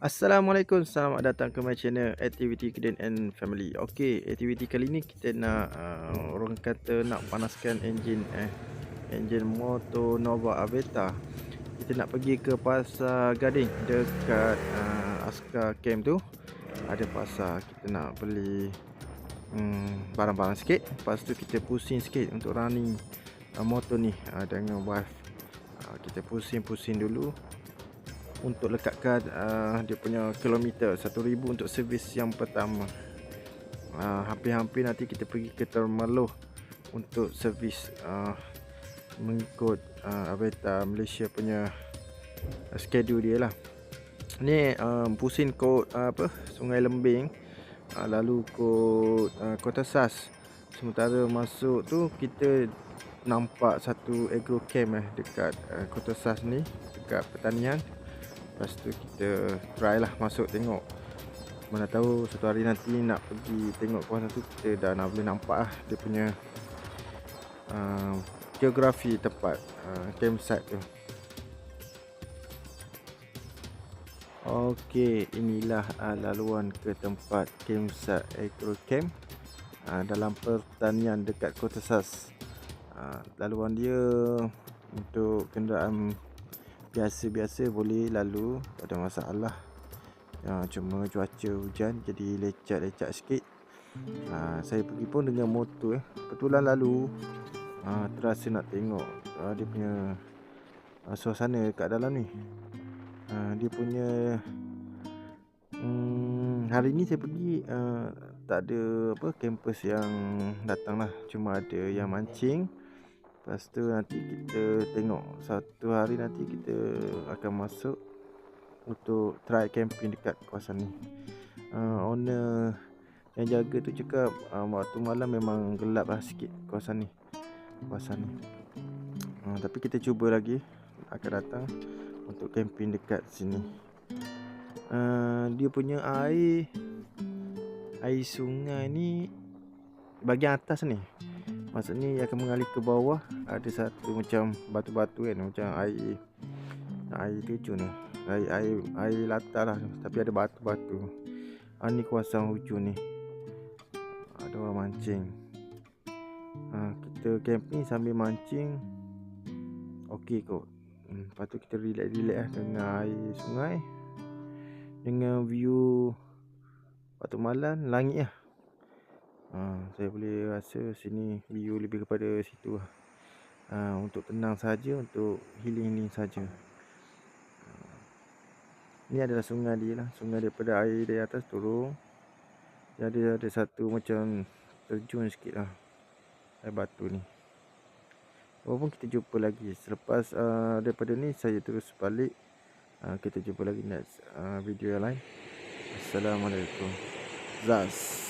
Assalamualaikum, selamat datang ke my channel Activity Kiden and Family. Okey, aktiviti kali ni kita nak orang kata nak panaskan enjin motor Nova Aveta. Kita nak pergi ke Pasar Gading dekat Askar Camp tu. Ada pasar, kita nak beli barang-barang sikit. Lepas tu kita pusing sikit untuk running motor ni dengan wife. Kita pusing-pusing dulu untuk lekatkan dia punya kilometer 1000 untuk servis yang pertama. Hampir-hampir nanti kita pergi ke Temerloh untuk servis mengikut Aveta Malaysia punya schedule dia lah. Ni pusing kod Sungai Lembing, lalu kod Kota Sas. Sementara masuk tu kita nampak satu agro camp dekat Kota Sas ni, dekat pertanian. Lepas tu kita try lah masuk tengok. Mana tahu satu hari nanti nak pergi tengok kawasan tu, kita dah nak boleh nampak lah dia punya geografi tempat campsite tu. Okey, inilah laluan ke tempat campsite agro camp dalam pertanian dekat Kota Sas. Laluan dia untuk kenderaan biasa-biasa boleh lalu, tak ada masalah. Cuma cuaca hujan jadi lecak-lecak sikit. Saya pergi pun dengan motor kebetulan lalu terasa nak tengok dia punya suasana kat dalam ni. Dia punya hari ni saya pergi tak ada kampus yang datang lah, cuma ada yang mancing. Lepas tu nanti kita tengok, satu hari nanti kita akan masuk untuk try camping dekat kawasan ni. Owner yang jaga tu cakap waktu malam memang gelap lah sikit kawasan ni. Tapi kita cuba lagi akan datang untuk camping dekat sini. Dia punya air sungai ni bahagian atas ni, maksudnya ia akan mengalir ke bawah. Ada satu macam batu-batu kan, macam air terjun ni, air latar lah, tapi ada batu-batu. Ni kawasan hujung ni, ada orang mancing. Kita camping sambil mancing, okey kot. Lepas tu kita relax lah dengan air sungai, dengan view waktu malam langit lah. Saya boleh rasa sini view lebih kepada situ lah. Untuk tenang saja, untuk healing saja. Ni adalah sungai dia lah, sungai daripada air dari atas turun. Jadi ada satu macam terjun sikit lah, air batu ni. Walaupun kita jumpa lagi selepas daripada ni saya terus balik. Kita jumpa lagi next video yang lain. Assalamualaikum. Zaz.